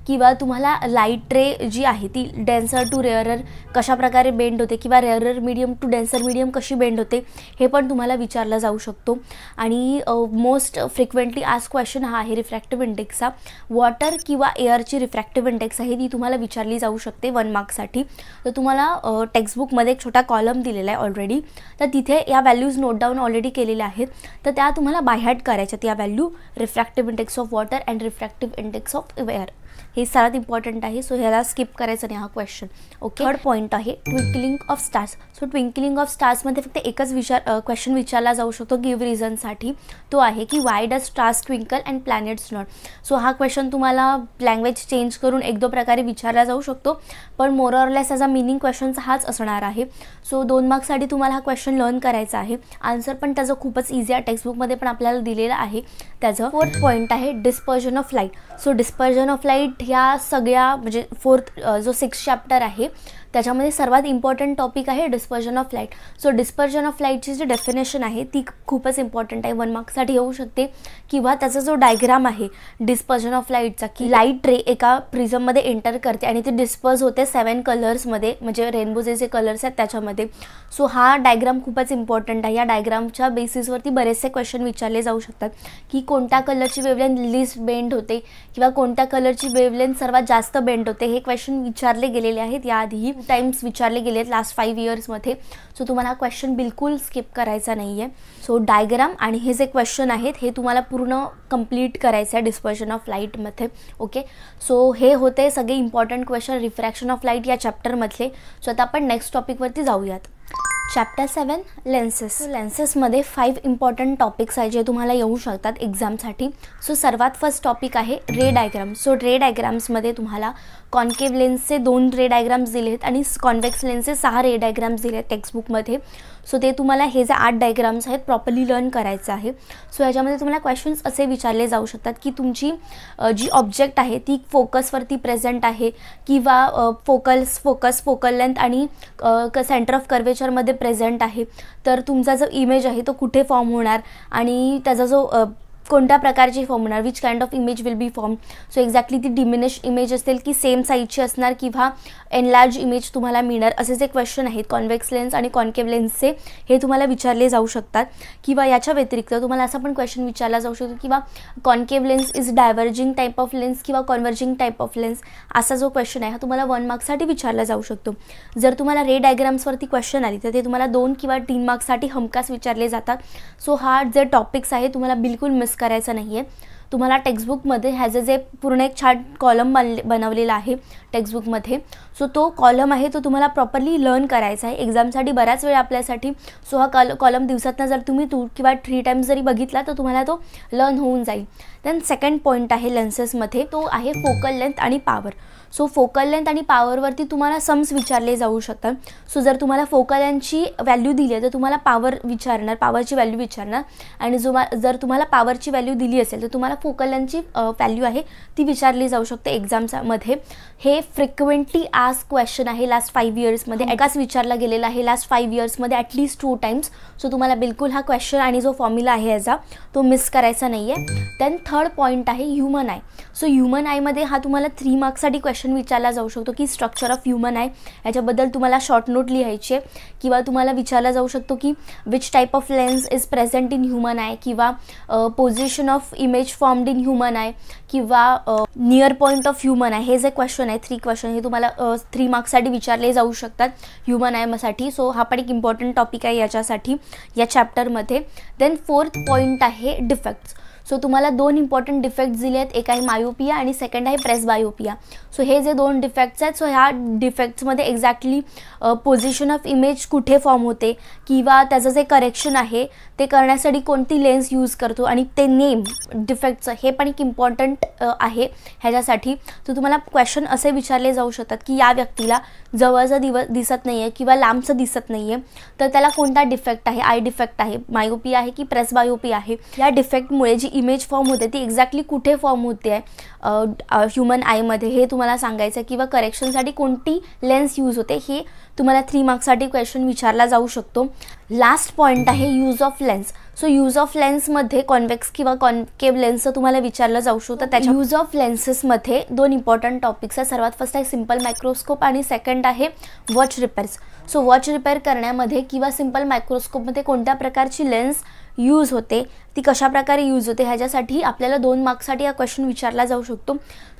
किंवा तुम्हाला लाईट रे जी आहे ती डेन्सर टू रेअरर कशा प्रकारे बेंड होते किंवा rarer medium to denser medium कशी बेंड होते हे पण तुम्हाला विचारलं जाऊ शकतो. आणि मोस्ट फ्रिक्वेंटली आज क्वेश्चन हा आहे रिफ्रॅक्टिव्ह इंडेक्सचा. वॉटर किंवा एअरची रिफ्रॅक्टिव्ह इंडेक्स आहे ती तुम्हाला विचारली जाऊ शकते 1 मार्क्ससाठी. तर तुम्हाला टेक्स्टबुकमध्ये एक छोटा कॉलम दिलेला आहे ऑलरेडी, तर तिथे या व्हॅल्यूज नोट डाऊन ऑलरेडी केलेल्या आहेत. तर त्या तुम्हाला बाय हार्ट करायच्यात या value, refractive index of water and refractive index of air. हे सर्वात इम्पॉर्टंट आहे. सो ह्याला स्किप करायचं नाही हा क्वेश्चन. ओके, थर्ड पॉईंट आहे twinkling of stars. So twinkling of स्टार्समध्ये फक्त एकच क्वेश्चन विचारला जाऊ शकतो गिव्ह रिझनसाठी, तो आहे की why does stars twinkle and planets not. So हा क्वेश्चन तुम्हाला लँग्वेज चेंज करून 1-2 प्रकारे विचारला जाऊ शकतो पण मोर ऑर लेस त्याचा मिनिंग क्वेश्चनचा हाच असणार आहे. सो 2 मार्क्ससाठी तुम्हाला हा क्वेश्चन लर्न करायचा आहे. आन्सर पण त्याचं खूपच इझी आहे, टेक्स्टबुकमध्ये पण आपल्याला दिलेलं आहे त्याचं. फोर्थ पॉईंट आहे dispersion of light. So dispersion of light ह्या सगळ्या म्हणजे जो 6th चॅप्टर आहे त्याच्यामध्ये सर्वात इम्पॉर्टंट टॉपिक आहे dispersion of light. So dispersion of लाईटची जी डेफिनेशन आहे ती खूपच इम्पॉर्टंट आहे, 1 मार्क्ससाठी येऊ शकते. किंवा त्याचा जो डायग्राम आहे डिस्पर्जन ऑफ लाईटचा की लाईट रे एका प्रिझममध्ये एंटर करते आणि ती डिस्पर्ज होते 7 कलर्समध्ये, म्हणजे रेनबोचे जे कलर्स आहेत त्याच्यामध्ये. सो हा डायग्राम खूपच इम्पॉर्टंट आहे. या डायग्रामच्या बेसिसवरती बरेचसे क्वेश्चन विचारले जाऊ शकतात की कोणत्या कलरची वेवलेंथ लिस्ट बेंड होते किंवा कोणत्या कलरची वेवलेंथ सर्वात जास्त बेंड होते. हे क्वेश्चन विचारले गेलेले आहेत, याआधीही टाइम्स विचारले गेले आहेत लास्ट 5 इयर्समध्ये. सो तुम्हाला हा क्वेश्चन बिलकुल स्किप करायचा नाही आहे. सो डायग्राम आणि हे जे क्वेश्चन आहेत हे तुम्हाला पूर्ण कंप्लीट करायचं आहे डिस्पर्जन ऑफ लाईटमध्ये. ओके, सो हे होते सगळे important question refraction of light या चॅप्टरमधले. सो आता आपण नेक्स्ट टॉपिकवरती जाऊयात. Chapter 7 lenses. लेन्सेसमध्ये 5 इम्पॉर्टंट टॉपिक्स आहे जे तुम्हाला येऊ शकतात एक्झामसाठी. सो सर्वात फर्स्ट टॉपिक आहे रे डायग्राम. सो रे डायग्राम्समध्ये तुम्हाला कॉन्केव्ह लेन्सचे 2 रे डायग्राम्स दिले आहेत आणि कॉन्व्हेक्स लेन्सचे 6 रे डायग्राम्स दिले आहेत टेक्स्टबुकमध्ये. सो ते तुम्हाला हे जे 8 डायग्राम्स आहेत प्रॉपरली लर्न करायचं आहे. सो याच्यामध्ये तुम्हाला क्वेश्चन्स असे विचारले जाऊ शकतात की तुमची जी ऑब्जेक्ट आहे ती फोकसवरती प्रेझेंट आहे किंवा फोकल लेंथ आणि सेंटर ऑफ कर्वेचरमध्ये प्रेझेंट आहे. तर तुमचा जो इमेज आहे तो कुठे फॉर्म होणार आणि त्याचा जो कोणत्या प्रकारची फॉर्म होणार, which kind of image will be form. So exactly ती डिमिनिश इमेज असेल की सेम साईजची असणार किंवा एनलार्ज इमेज तुम्हाला मिळणार, असे जे क्वेश्चन आहेत कॉन्व्हेक्स लेन्स आणि कॉन्केव्ह लेन्सचे हे तुम्हाला विचारले जाऊ शकतात. किंवा याच्या व्यतिरिक्त तुम्हाला असा पण क्वेश्चन विचारला जाऊ शकतो किंवा concave lens is diverging type of lens किंवा कॉन्व्हर्जिंग टाईप ऑफ लेन्स, असा जो क्वेश्चन आहे हा तुम्हाला 1 मार्क्ससाठी विचारला जाऊ शकतो. जर तुम्हाला रे डायग्राम्सवरती क्वेश्चन आली तर ते तुम्हाला 2 किंवा 3 मार्क्ससाठी हमखास विचारले जातात. सो हा जे टॉपिक्स आहे तुम्हाला बिलकुल मिस करायचा नाही आहे. तुम्हाला टेक्स्टबुकमध्ये ह्याचं जे पूर्ण एक छान कॉलम बनवलेला आहे टेक्स्टबुकमध्ये, सो तो कॉलम आहे तो तुम्हाला प्रॉपरली लर्न करायचा आहे एक्झामसाठी बराच वेळ आपल्यासाठी. सो हा कॉलम दिवसातनं जर तुम्ही 2 किंवा 3 टाइम्स जरी बघितला तर तुम्हाला तो लर्न होऊन जाईल. देन सेकंड पॉईंट आहे लेन्सेसमध्ये, तो आहे फोकल लेंथ आणि पॉवर. सो फोकल लेंथ आणि पॉवरवरती तुम्हाला सम्स विचारले जाऊ शकतात. सो जर तुम्हाला फोकल लेंथची व्हॅल्यू दिली आहे तर तुम्हाला पॉवर विचारणार, पॉवरची व्हॅल्यू विचारणार. आणि जर तुम्हाला पॉवरची व्हॅल्यू दिली असेल तर तुम्हाला फोकल लेंथची व्हॅल्यू आहे ती विचारली जाऊ शकते एक्झाममध्ये. हे फ्रिक्वेंटली आस्क क्वेश्चन आहे लास्ट 5 इयर्समध्ये, एकाच विचारला गेलेला आहे लास्ट 5 इयर्समध्ये ॲटलीस्ट 2 टाइम्स. सो तुम्हाला बिलकुल हा क्वेश्चन आणि जो फॉर्म्युला आहे याचा तो मिस करायचा नाही आहे. देन थर्ड पॉईंट आहे ह्युमन आय. सो ह्युमन आयमध्ये हा तुम्हाला 3 मार्क्ससाठी क्वेश्चन विचारला जाऊ शकतो की स्ट्रक्चर ऑफ ह्युमन आय, याच्याबद्दल तुम्हाला शॉर्ट नोट लिहायची आहे. किंवा तुम्हाला विचारला जाऊ शकतो की which type of lens is present in human eye, किंवा position of image formed in human eye, किंवा near point of human eye. हे जे क्वेश्चन आहे 3 क्वेश्चन हे तुम्हाला 3 मार्क्ससाठी विचारले जाऊ शकतात ह्युमन आयसाठी. सो हा पण एक इम्पॉर्टंट टॉपिक आहे याच्यासाठी या चॅप्टरमध्ये. देन फोर्थ पॉईंट आहे डिफेक्ट्स. सो तुम्हाला 2 इम्पॉर्टंट डिफेक्ट्स दिले आहेत, एक आहे मायोपिया आणि सेकंड आहे प्रेसबायोपिया. सो हे जे 2 डिफेक्ट्स आहेत, सो ह्या डिफेक्ट्समध्ये एक्झॅक्टली पोझिशन ऑफ इमेज कुठे फॉर्म होते किंवा त्याचं जे करेक्शन आहे ते करण्यासाठी कोणती लेन्स यूज करतो आणि ते नेम डिफेक्टचं हे पण एक इम्पॉर्टंट आहे ह्याच्यासाठी. तर तुम्हाला क्वेश्चन असे विचारले जाऊ शकतात की या व्यक्तीला जवळचं दिसत नाही आहे किंवा लांबचं दिसत नाही आहे, तर त्याला कोणता डिफेक्ट आहे, आय डिफेक्ट आहे, मायोपिया आहे की प्रेसबायोपिया आहे. या डिफेक्टमुळे जी इमेज फॉर्म होते ती एक्झॅक्टली कुठे फॉर्म होते आहे ह्युमन आयमध्ये हे तुम्हाला सांगायचं. किंवा करेक्शनसाठी कोणती लेन्स यूज होते हे तुम्हाला 3 मार्क्ससाठी क्वेश्चन विचारला जाऊ शकतो. लास्ट पॉईंट आहे use of lens. So use of लेन्समध्ये कॉन्व्हेक्स किंवा कॉन्केव्ह लेन्सचं तुम्हाला विचारलं जाऊ शकतं. त्याच्या यूज ऑफ लेन्सेसमध्ये 2 इम्पॉर्टंट टॉपिक्स आहेत. सर्वात फर्स्ट आहे सिम्पल मायक्रोस्कोप आणि सेकंड आहे watch repairs. So watch repair करण्यामध्ये किंवा सिम्पल मायक्रोस्कोपमध्ये कोणत्या प्रकारची लेन्स यूज होते, ती कशा प्रकारे यूज होते ह्याच्यासाठी आपल्याला 2 मार्क्ससाठी हा क्वेश्चन विचारला जाऊ शकतो.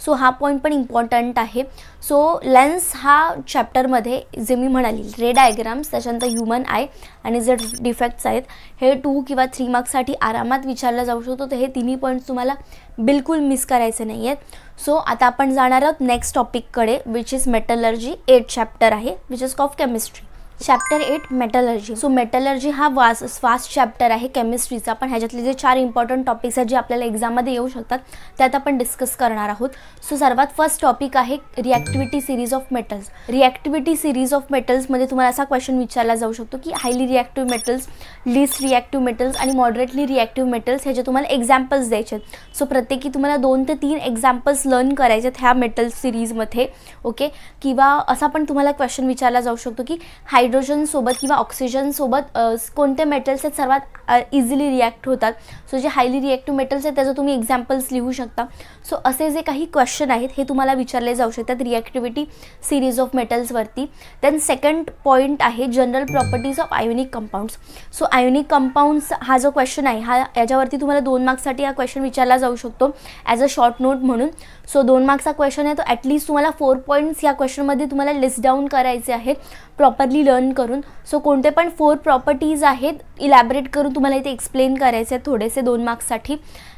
सो हा पॉईंट पण इम्पॉर्टंट आहे. सो लेन्स हा चॅप्टरमध्ये जे मी म्हणाली रे डायग्राम्स, त्याच्यानंतर ह्युमन आय आणि जे डिफेक्ट्स आहेत हे 2 किंवा 3 मार्क्ससाठी आरामात विचारला जाऊ शकतो. तर हे तिन्ही पॉईंट्स तुम्हाला बिलकुल मिस करायचे नाही आहेत. सो आता आपण जाणार आहोत नेक्स्ट टॉपिककडे विच इज मेटलर्जी. 8 चॅप्टर आहे which is of chemistry. Chapter 8 metallurgy. So metallurgy हा वास्ट चॅप्टर आहे केमिस्ट्रीचा. पण ह्याच्यातले जे 4 इम्पॉर्टंट टॉपिक्स आहेत जे आपल्याला एक्झाममध्ये येऊ शकतात त्यात आपण डिस्कस करणार आहोत. सो सर्वात फर्स्ट टॉपिक आहे reactivity series of metals. Reactivity series of मेटल्समध्ये तुम्हाला असा क्वेश्चन विचारला जाऊ शकतो की highly reactive metals, least reactive metals आणि मॉडरेटली रिॲक्टिव्ह मेटल्स ह्याचे तुम्हाला एक्झाम्पल्स द्यायचे आहेत. सो प्रत्येकी तुम्हाला 2 ते 3 एक्झाम्पल्स लर्न करायचे आहेत ह्या मेटल सिरीजमध्ये. ओके. किंवा असा पण तुम्हाला क्वेश्चन विचारला जाऊ शकतो की हायड्रोजन सोबत किंवा ऑक्सिजन सोबत कोणते मेटल्स आहेत सर्वात इझिली रिॲक्ट होतात. सो जे हायली रिॲक्टिव्ह मेटल्स आहेत त्याचं तुम्ही एक्झाम्पल्स लिहू शकता. सो असे जे काही क्वेश्चन आहेत हे तुम्हाला विचारले जाऊ शकतात रिॲक्टिव्हिटी सिरीज ऑफ मेटल्सवरती. देन सेकंड पॉईंट आहे general properties of ionic compounds. So ionic compounds हा जो क्वेश्चन आहे हा याच्यावरती तुम्हाला 2 मार्क्ससाठी हा क्वेश्चन विचारला जाऊ शकतो ॲज अ शॉर्ट नोट म्हणून. सो 2 मार्क्सचा क्वेश्चन आहे तो ॲटलीस्ट तुम्हाला 4 पॉईंट्स या क्वेश्चनमध्ये तुम्हाला लिस्ट डाऊन करायचे आहेत प्रॉपरली लर्न करून. सो कोणते पण 4 प्रॉपर्टीज आहेत इलॅबरेट करून तुम्हाला इथे एक्सप्लेन करायचे आहेत थोडेसे 2 मार्क्ससाठी.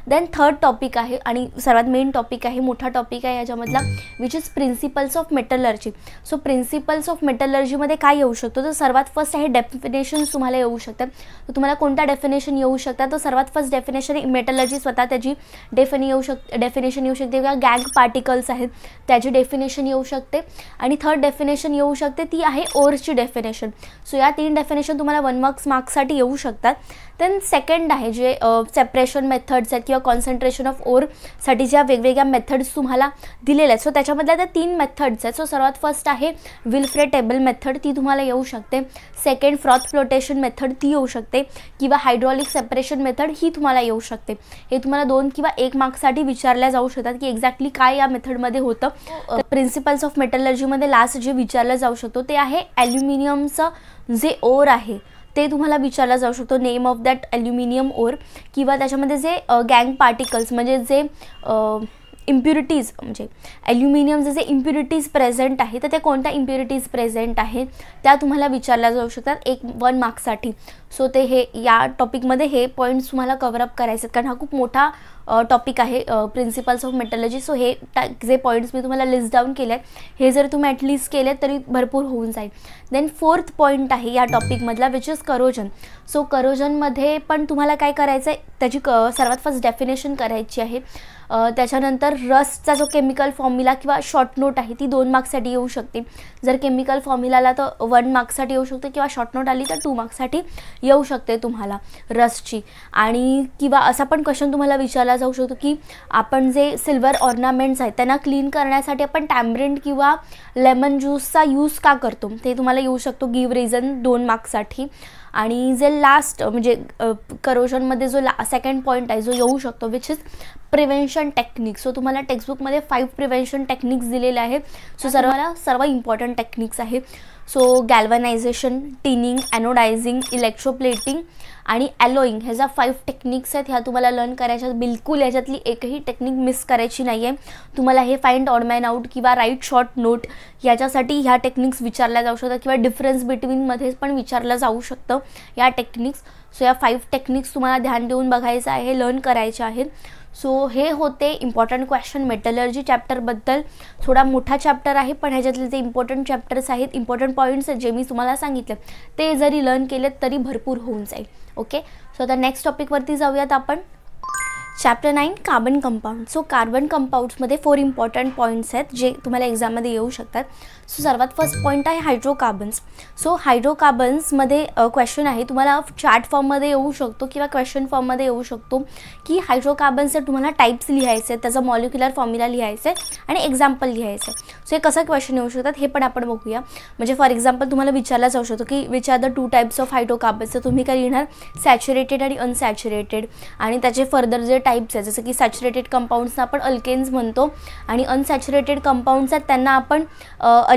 देन थर्ड टॉपिक आहे आणि सर्वात मेन टॉपिक आहे, मोठा टॉपिक आहे याच्यामधला which is principles of metallurgy. So principles of मेटलर्जीमध्ये काय येऊ शकतो तर सर्वात फर्स्ट आहे डेफिनेशन्स तुम्हाला येऊ शकतात. तर तुम्हाला कोणता डेफिनेशन येऊ शकतात तर सर्वात फर्स्ट डेफिनेशन मेटलर्जी स्वतः त्याची डेफिनेशन येऊ शकते किंवा गॅग पार्टिकल्स आहेत त्याची डेफिनेशन येऊ शकते. आणि थर्ड डेफिनेशन येऊ शकते ती आहे ओरची डेफिनेशन. डेफिनेशन. सो या 3 डेफिनेशन तुम्हाला 1 मार्क्ससाठी येऊ शकतात. देन सेकंड आहे जे सेपरेशन मेथड्स आहेत किंवा कॉन्सन्ट्रेशन ऑफ ओरसाठी ज्या वेगवेगळ्या मेथड्स तुम्हाला दिलेल्या आहेत. सो त्याच्यामधल्या त्या 3 मेथड्स आहेत. सो सर्वात फर्स्ट आहे विल्फ्रे टेबल मेथड, ती तुम्हाला येऊ शकते. सेकंड फ्रॉथ फ्लोटेशन मेथड, ती येऊ शकते. किंवा हायड्रॉलिक सेपरेशन मेथड ही तुम्हाला येऊ शकते. हे तुम्हाला 2 किंवा 1 मार्क्ससाठी विचारल्या जाऊ शकतात की एक्झॅक्टली काय या मेथडमध्ये होतं. प्रिन्सिपल्स ऑफ मेटलर्जीमध्ये लास्ट जे विचारलं जाऊ शकतो ते आहे ॲल्युमिनियमचं जे ओर आहे ते तुम्हाला विचारला जाऊ शकतो, name of that aluminium ore. किंवा त्याच्यामध्ये जे गँग पार्टिकल्स म्हणजे जे इम्प्युरिटीज, म्हणजे ॲल्युमिनियमचे जे इम्प्युरिटीज प्रेझेंट आहे तर ते कोणत्या इम्प्युरिटीज प्रेझेंट आहेत त्या तुम्हाला विचारल्या जाऊ शकतात 1 मार्क्ससाठी. सो ते हे या टॉपिकमध्ये हे पॉईंट्स तुम्हाला कव्हरअप करायचे आहेत, कारण हा खूप मोठा टॉपिक आहे प्रिन्सिपल्स ऑफ मेटलर्जी. सो हे जे पॉईंट्स मी तुम्हाला लिस्ट डाऊन केले आहेत हे जर तुम्ही ॲटलिस्ट केले तरी भरपूर होऊन जाईल. देन 4th पॉईंट आहे या टॉपिकमधला विच इज करोजन. सो करोजनमध्ये पण तुम्हाला काय करायचं आहे, त्याची सर्वात फर्स्ट डेफिनेशन करायची आहे. त्याच्यानंतर रस्टचा जो केमिकल फॉर्म्युला किंवा शॉर्ट नोट आहे ती 2 मार्क्ससाठी येऊ शकते. जर केमिकल फॉर्म्युलाला तर 1 मार्क्ससाठी येऊ शकते किंवा शॉर्ट नोट आली तर 2 मार्क्ससाठी येऊ शकते तुम्हाला रस्टची. आणि किंवा असा पण क्वेश्चन तुम्हाला विचारला जाऊ शकतो की आपण जे सिल्वर ऑर्नामेंट्स आहेत त्यांना क्लीन करण्यासाठी आपण टॅम्बरिंड किंवा लेमन ज्यूसचा यूज का करतो, ते तुम्हाला येऊ शकतो. Give reason 2 मार्क्ससाठी. आणि जे लास्ट म्हणजे करोजनमध्ये जो सेकंड पॉईंट आहे जो येऊ शकतो which is prevention techniques. So तुम्हाला टेक्स्टबुकमध्ये 5 प्रिव्हेन्शन टेक्निक्स दिलेले आहेत. सो सर्व इम्पॉर्टंट टेक्निक्स आहे. सो गॅल्वनायझेशन, टिनिंग, ॲनोडायझिंग, इलेक्ट्रोप्लेटिंग आणि ॲलोईंग ह्या ज्या 5 टेक्निक्स आहेत ह्या तुम्हाला लर्न करायच्या. बिलकुल याच्यातली एकही टेक्निक मिस करायची नाही आहे. तुम्हाला हे फाइंड ऑड मॅन आउट किंवा राईट शॉर्ट नोट याच्यासाठी ह्या टेक्निक्स विचारल्या जाऊ शकतात किंवा डिफरन्स बिटवीनमध्ये पण विचारलं जाऊ शकतं या टेक्निक्स. सो या 5 टेक्निक्स तुम्हाला ध्यान देऊन बघायचं आहे, लर्न करायचे आहेत. सो हे होते इम्पॉर्टंट क्वेश्चन मेटलर्जी चॅप्टरबद्दल. थोडा मोठा चॅप्टर आहे पण ह्याच्यातले जे इम्पॉर्टंट चॅप्टर्स आहेत, इम्पॉर्टंट पॉईंट्स आहेत जे मी तुम्हाला सांगितले ते जरी लर्न केलेत तरी भरपूर होऊन जाईल. ओके, सो आता नेक्स्ट टॉपिकवरती जाऊयात आपण. Chapter 9 carbon compound. So carbon कंपाऊंड्समध्ये 4 इम्पॉर्टंट पॉईंट्स आहेत जे तुम्हाला एक्झाममध्ये येऊ शकतात. सो सर्वात फर्स्ट पॉईंट आहे हायड्रोकार्बन्स. सो हायड्रोकार्बन्समध्ये क्वेश्चन आहे, तुम्हाला चार्ट फॉर्ममध्ये येऊ शकतो किंवा क्वेश्चन फॉर्ममध्ये येऊ शकतो की हायड्रोकार्बन्सचे तुम्हाला टाईप्स लिहायचे आहेत, त्याचा मॉलिक्युलर फॉर्म्युला लिहायचं आहे आणि एक्झाम्पल लिहायचं आहे. सो हे कसं क्वेश्चन येऊ शकतात हे पण आपण बघूया. म्हणजे फॉर एक्झाम्पल तुम्हाला विचारला जाऊ शकतो की which are the 2 types of hydrocarbons. तर तुम्ही काय लिहिणार, सॅच्युरेटेड आणि अनसॅच्युरेटेड. आणि त्याचे फर्दर जे टाईप्स आहेत जसं की सॅच्युरेटेड कंपाऊंड्सना आपण अल्केन्स म्हणतो आणि अनसॅच्युरेटेड कंपाऊंड्स आहेत त्यांना आपण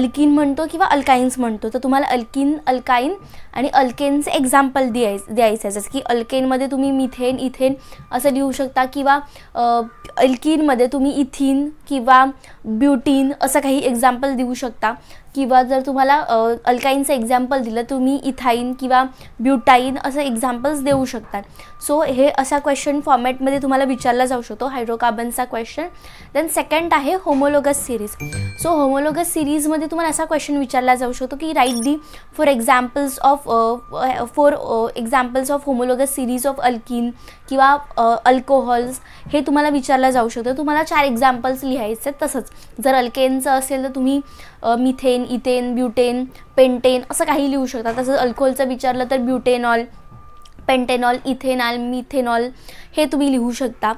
अल्किन म्हणतो किंवा अल्काइन्स म्हणतो. तर तुम्हाला अल्किन, अल्काइन आणि अल्केनचे एक्झाम्पल द्यायचं आहे. जसं की अल्केनमध्ये तुम्ही मिथेन, इथेन असं लिहू शकता किंवा अल्किनमध्ये तुम्ही इथिन किंवा ब्युटीन असं काही एक्झाम्पल देऊ शकता. किंवा जर तुम्हाला अल्काइनचं एक्झाम्पल दिलं तुम्ही इथाईन किंवा ब्युटाईन असं एक्झाम्पल्स देऊ शकतात. सो हे असा क्वेश्चन फॉर्मॅटमध्ये तुम्हाला विचारला जाऊ शकतो हायड्रोकार्बनचा क्वेश्चन. देन सेकंड आहे होमोलोगस सिरीज. सो होमोलोगस सिरीजमध्ये तुम्हाला असा क्वेश्चन विचारला जाऊ शकतो की write the 4 examples of homologous series of alkyne किंवा अल्कोहॉल्स हे तुम्हाला विचारलं जाऊ शकतं. तुम्हाला 4 एक्झाम्पल्स लिहायचे आहेत. तसंच जर अल्केनचं असेल तर तुम्ही मिथेन, इथेन, ब्युटेन, पेंटेन असं काही लिहू शकता. तसंच अल्कोहोलचं विचारलं तर ब्युटेनॉल, पेंटेनॉल, इथेनॉल, मिथेनॉल हे तुम्ही लिहू शकता.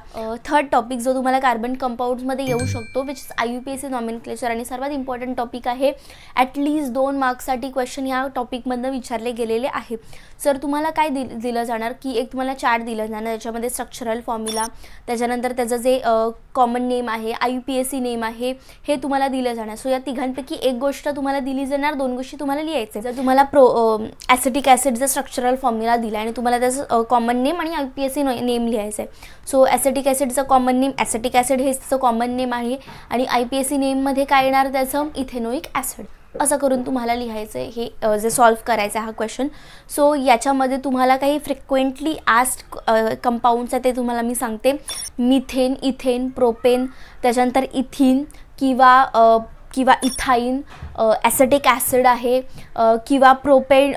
थर्ड टॉपिक जो तुम्हाला कार्बन कंपाऊंड्समध्ये येऊ शकतो विच इज IUPAC नॉमेनक्लेचर आणि सर्वात इम्पॉर्टंट टॉपिक आहे. ॲटलीस्ट 2 मार्क्ससाठी क्वेश्चन ह्या टॉपिकमधनं विचारले गेलेले आहे. सर तुम्हाला काय दिलं जाणार की एक तुम्हाला चार्ट दिलं जाणार, त्याच्यामध्ये स्ट्रक्चरल फॉर्म्युला, त्याच्यानंतर त्याचं जे कॉमन नेम आहे, IUPAC नेम आहे हे तुम्हाला दिलं जाणार. सो या तिघांपैकी एक गोष्ट तुम्हाला दिली जाणार, 2 गोष्टी तुम्हाला लिहायचे. जर तुम्हाला ॲसिटिक ॲसिडचा स्ट्रक्चरल फॉर्म्युला दिला आणि तुम्हाला त्याचं कॉमन नेम आणि IUPAC नेम लिहायचं आहे. सो ॲसिटिक ॲसिडचं कॉमन नेम, ॲसिटिक ॲसिड हे त्याचं कॉमन नेम आहे आणि IUPAC नेममध्ये काय येणार त्याचं इथेनोइक ॲसिड. असं करून तुम्हाला लिहायचं आहे हे जे सॉल्व्ह करायचं आहे हा क्वेश्चन. सो याच्यामध्ये तुम्हाला काही फ्रिक्वेंटली आस्क्ड कंपाऊंड्स आहे ते तुम्हाला मी सांगते. मिथेन, इथेन, प्रोपेन, त्याच्यानंतर इथिन किंवा किंवा इथाईन, ॲसेटिक ॲसिड आहे किंवा प्रोपेन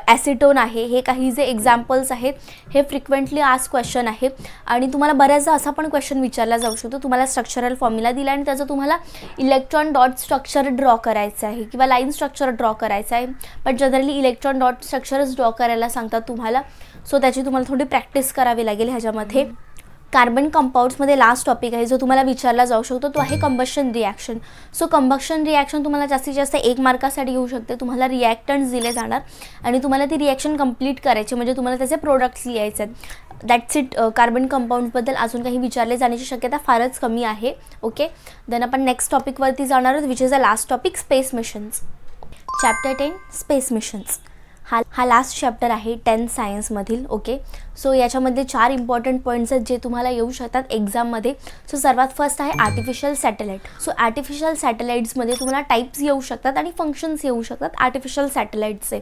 ॲसिटोन आहे. हे काही जे एक्झाम्पल्स आहेत हे फ्रिक्वेंटली आस्क क्वेश्चन आहे. आणि तुम्हाला बऱ्याचदा असा पण क्वेश्चन विचारला जाऊ शकतो, तुम्हाला स्ट्रक्चरल फॉर्म्युला दिला आणि त्याचं तुम्हाला इलेक्ट्रॉन डॉट स्ट्रक्चर ड्रॉ करायचं आहे किंवा लाईन स्ट्रक्चर ड्रॉ करायचं आहे. पण जनरली इलेक्ट्रॉन डॉट स्ट्रक्चरच ड्रॉ करायला सांगतात तुम्हाला. सो त्याची तुम्हाला थोडी प्रॅक्टिस करावी लागेल ह्याच्यामध्ये. कार्बन कंपाऊंड्समध्ये लास्ट टॉपिक आहे जो तुम्हाला विचारला जाऊ शकतो, तो आहे combustion reaction. So combustion reaction तुम्हाला जास्तीत जास्त 1 मार्कासाठी येऊ शकते. तुम्हाला रिॲक्टंट्स दिले जाणार आणि तुम्हाला ती रिॲक्शन कंप्लीट करायची, म्हणजे तुम्हाला त्याचे प्रोडक्ट्स लिहायचे आहेत. That's it. कार्बन कंपाऊंड्सबद्दल अजून काही विचारले जाण्याची शक्यता फारच कमी आहे. ओके, देन आपण नेक्स्ट टॉपिकवरती जाणार आहोत, which is the last topic, space missions. Chapter 10 space missions. हा लास्ट चॅप्टर आहे 10th सायन्समधील. ओके, सो याच्यामध्ये 4 इम्पॉर्टंट पॉईंट्स आहेत जे तुम्हाला येऊ शकतात एक्झाममध्ये. सो सर्वात फर्स्ट आहे आर्टिफिशियल सॅटेलाईट. सो आर्टिफिशियल सॅटेलाईट्समध्ये तुम्हाला टाईप्स येऊ शकतात आणि फंक्शन्स येऊ शकतात आर्टिफिशियल सॅटेलाईटचे.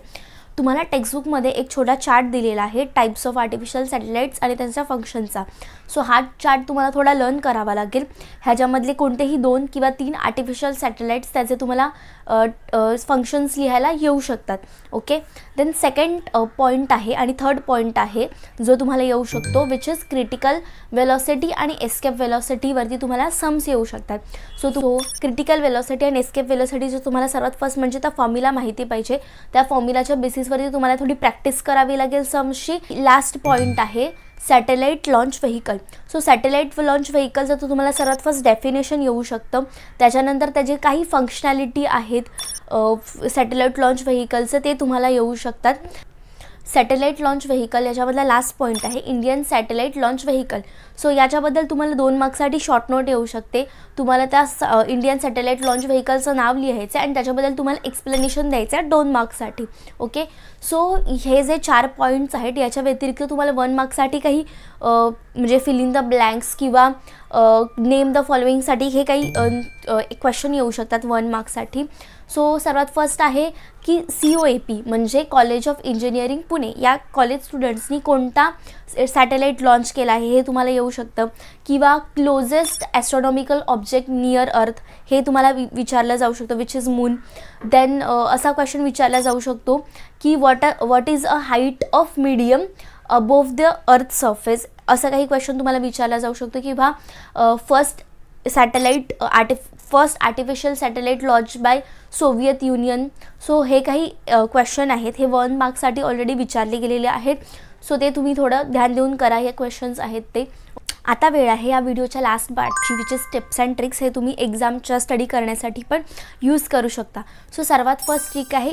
तुम्हाला टेक्स्टबुकमध्ये एक छोटा चार्ट दिलेला आहे टाईप्स ऑफ आर्टिफिशियल सॅटेलाईट्स आणि त्यांच्या फंक्शनचा. सो हा चार्ट तुम्हाला थोडा लर्न करावा लागेल. ह्याच्यामधले कोणतेही 2 किंवा 3 आर्टिफिशियल सॅटेलाईट्स त्याचे तुम्हाला फंक्शन्स लिहायला येऊ शकतात. ओके, देन सेकंड पॉईंट आहे आणि थर्ड पॉईंट आहे जो तुम्हाला येऊ शकतो, विच इज क्रिटिकल वेलॉसिटी आणि एस्केप वेलॉसिटीवरती तुम्हाला सम्स येऊ शकतात. सो क्रिटिकल वेलॉसिटी आणि एस्केप वेलॉसिटी जो तुम्हाला सर्वात फर्स्ट म्हणजे त्या फॉर्म्युला माहिती पाहिजे. त्या फॉर्म्युलाच्या बेसिसवरती तुम्हाला थोडी प्रॅक्टिस करावी लागेल सम्सची. लास्ट पॉईंट आहे satellite launch vehicle. So satellite launch व्हेकलचं तर तुम्हाला सर्वात फर्स्ट डेफिनेशन येऊ शकतं. त्याच्यानंतर त्याचे काही फंक्शनॅलिटी आहेत सॅटेलाईट लॉन्च व्हेकलचं, ते तुम्हाला येऊ शकतात. सॅटेलाईट लॉन्च व्हेकल याच्यामधला लास्ट पॉईंट आहे Indian satellite launch vehicle. So याच्याबद्दल तुम्हाला 2 मार्क्ससाठी शॉर्ट नोट येऊ शकते. तुम्हाला त्या इंडियन सॅटेलाईट लॉन्च व्हेकलचं नाव लिहायचं आहे आणि त्याच्याबद्दल तुम्हाला एक्सप्लेनेशन द्यायचं आहे 2 मार्क्ससाठी. ओके, सो हे जे 4 पॉईंट्स आहेत याच्या व्यतिरिक्त तुम्हाला 1 मार्क्ससाठी काही म्हणजे फिल इन द ब्लँक्स किंवा नेम द फॉलोइंगसाठी हे काही क्वेश्चन येऊ शकतात 1 मार्क्ससाठी. सो सर्वात फर्स्ट आहे की COAP म्हणजे कॉलेज ऑफ इंजिनिअरिंग पुणे या कॉलेज स्टुडंट्सनी कोणता सॅटेलाईट लॉन्च केला आहे हे तुम्हाला येऊ शकतं. किंवा क्लोजेस्ट ॲस्ट्रॉनॉमिकल ऑब्जेक्ट नियर अर्थ हे तुम्हाला विचारलं जाऊ शकतं, विच इज मून. देन असा क्वेश्चन विचारला जाऊ शकतो की what is a height of medium above the earth surface. असा काही क्वेश्चन तुम्हाला विचारला जाऊ शकतो. किंवा first artificial satellite launch by Soviet union. So हे काही क्वेश्चन आहेत, हे 1 मार्क्ससाठी ऑलरेडी विचारले गेलेले आहेत. सो ते तुम्ही थोडं ध्यान देऊन करा, हे क्वेश्चन्स आहेत ते. आता वेळ आहे या व्हिडिओच्या लास्ट पार्टची, which is tips and tricks. हे तुम्ही एक्झामच्या स्टडी करण्यासाठी पण यूज करू शकता. सो सर्वात फर्स्ट ट्रिक आहे,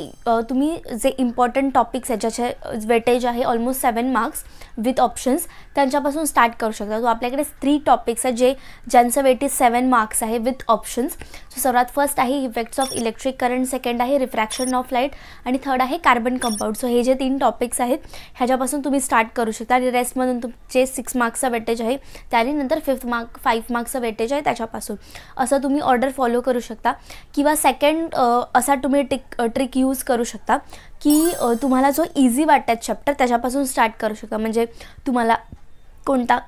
तुम्ही जे इम्पॉर्टंट टॉपिक्स आहेत ज्याचे वेटेज आहे ऑलमोस्ट 7 मार्क्स विथ ऑप्शन्स, त्यांच्यापासून स्टार्ट करू शकता. सो आपल्याकडे 3 टॉपिक्स आहेत ज्यांचं वेटेज 7 मार्क्स आहे विथ ऑप्शन्स. सो सर्वात फर्स्ट आहे effects of electric current, second आहे रिफ्रॅक्शन ऑफ लाईट आणि थर्ड आहे कार्बन कंपाऊंड. सो हे जे 3 टॉपिक्स आहेत ह्याच्यापासून तुम्ही स्टार्ट करू शकता आणि रेस्टमधून तुमचे 6 मार्क्सचा वेटेज आहे त्यानंतर 5 मार्क्सचं वेटेज आहे त्याच्यापासून. असं तुम्ही ऑर्डर फॉलो करू शकता. किंवा सेकंड असा तुम्ही ट्रिक यूज करू शकता की तुम्हाला जो इझी वाटतात चॅप्टर त्याच्यापासून स्टार्ट करू शकता. म्हणजे तुम्हाला कोणता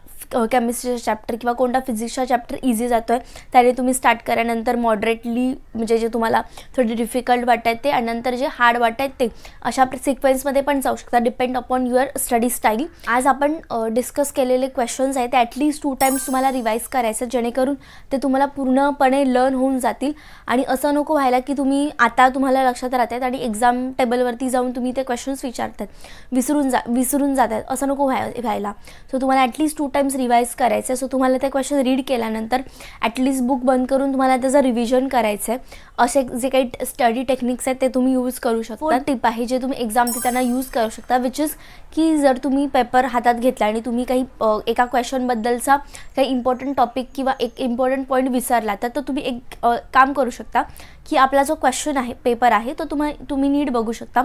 केमिस्ट्रीचा चॅप्टर किंवा कोणता फिजिक्सचा चॅप्टर इझी जातो आहे त्याने तुम्ही स्टार्ट करा. नंतर मॉडरेटली म्हणजे जे तुम्हाला थोडे डिफिकल्ट वाटत आहेत ते आणि नंतर जे हार्ड वाटत आहेत ते अशा सिक्वेन्समध्ये पण जाऊ शकता, depend upon your study style. आज आपण डिस्कस केलेले क्वेश्चन्स आहेत ते ॲटलीस्ट 2 टाइम्स तुम्हाला रिवाईज करायचं, जेणेकरून ते तुम्हाला पूर्णपणे लर्न होऊन जातील. आणि असं नको व्हायला की तुम्ही आता तुम्हाला लक्षात राहत आहेत आणि एक्झाम टेबलवरती जाऊन तुम्ही ते क्वेश्चन्स विचारतात विसरून जात आहेत, असं नको व्हायला. सो तुम्हाला ॲटलीस्ट 2 टाइम्स रिवाईज करायचं. सो तुम्हाला ते क्वेश्चन रीड केल्यानंतर ॲटलीस्ट बुक बंद करून तुम्हाला त्याचं रिव्हिजन करायचं आहे. असे जे काही स्टडी टेक्निक्स आहेत ते तुम्ही यूज करू शकता. 4th टिप आहे जे तुम्ही एक्झाम देताना यूज करू शकता, विच इज की जर तुम्ही पेपर हातात घेतला आणि तुम्ही काही एका क्वेश्चनबद्दलचा काही इम्पॉर्टंट टॉपिक किंवा एक इम्पॉर्टंट पॉईंट विसरला तर तुम्ही एक काम करू शकता की आपला जो क्वेश्चन आहे पेपर आहे तो तुम्ही नीट बघू शकता.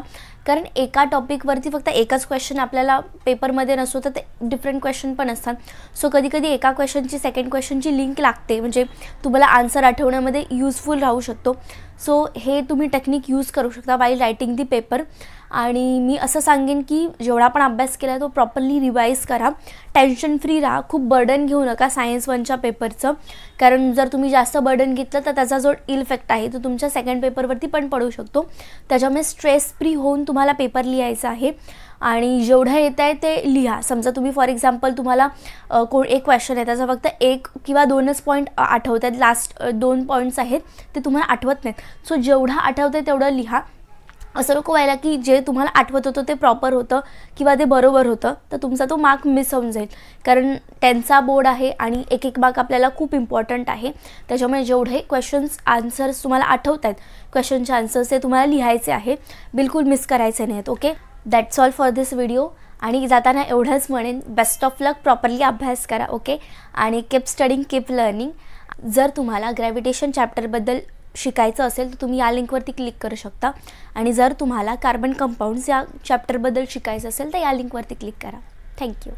कारण एका टॉपिकवरती फक्त एकच क्वेश्चन आपल्याला पेपरमध्ये नसतो तर ते डिफरंट क्वेश्चन पण असतात. सो कधी एका क्वेश्चनची सेकंड क्वेश्चनची लिंक लागते, म्हणजे तुम्हाला आन्सर आठवण्यामध्ये यूजफुल राहू शकतो. सो हे तुम्ही टेक्निक यूज करू शकता वाईल रायटिंग दी पेपर. आणि मी असं सांगेन की जेवढा पण अभ्यास केला तो प्रॉपरली रिवाईज करा, टेन्शन फ्री राहा, खूप बर्डन घेऊ नका सायन्स 1च्या पेपरचं. कारण जर तुम्ही जास्त बर्डन घेतलं तर त्याचा जो इफेक्ट आहे तो तुमच्या सेकंड पेपरवरती पण पडू शकतो. त्याच्यामुळे स्ट्रेस फ्री होऊन तुम्हाला पेपर लिहायचा आहे आणि जेवढं येत आहे ते लिहा. समजा तुम्ही फॉर एक्झाम्पल तुम्हाला एक क्वेश्चन आहे त्याचा फक्त 1 किंवा 2च पॉईंट आठवत आहेत, लास्ट 2 पॉईंट्स आहेत ते तुम्हाला आठवत नाहीत. सो जेवढं आठवतं तेवढं लिहा. असं नको व्हायला की जे तुम्हाला आठवत होतं ते प्रॉपर होतं किंवा ते बरोबर होतं तर तुमचा तो मार्क मिस होऊन जाईल. कारण 10चा बोर्ड आहे आणि एक मार्क आपल्याला खूप इम्पॉर्टंट आहे. त्याच्यामुळे जेवढे क्वेश्चन्स आन्सर्स तुम्हाला आठवत आहेत, क्वेश्चनचे आन्सर्स ते तुम्हाला लिहायचे आहे, बिलकुल मिस करायचे नाहीत. Okay, that's all for this video. आणि जाताना एवढंच म्हणेन, बेस्ट ऑफ लक, प्रॉपरली अभ्यास करा. ओके, आणि कीप स्टडिंग, कीप लर्निंग. जर तुम्हाला ग्रॅव्हिटेशन चॅप्टरबद्दल शिकायचं असेल तर तुम्ही या लिंकवरती क्लिक करू शकता. आणि जर तुम्हाला कार्बन कंपाऊंड्स या चॅप्टरबद्दल शिकायचं असेल तर या लिंकवरती क्लिक करा. थँक्यू.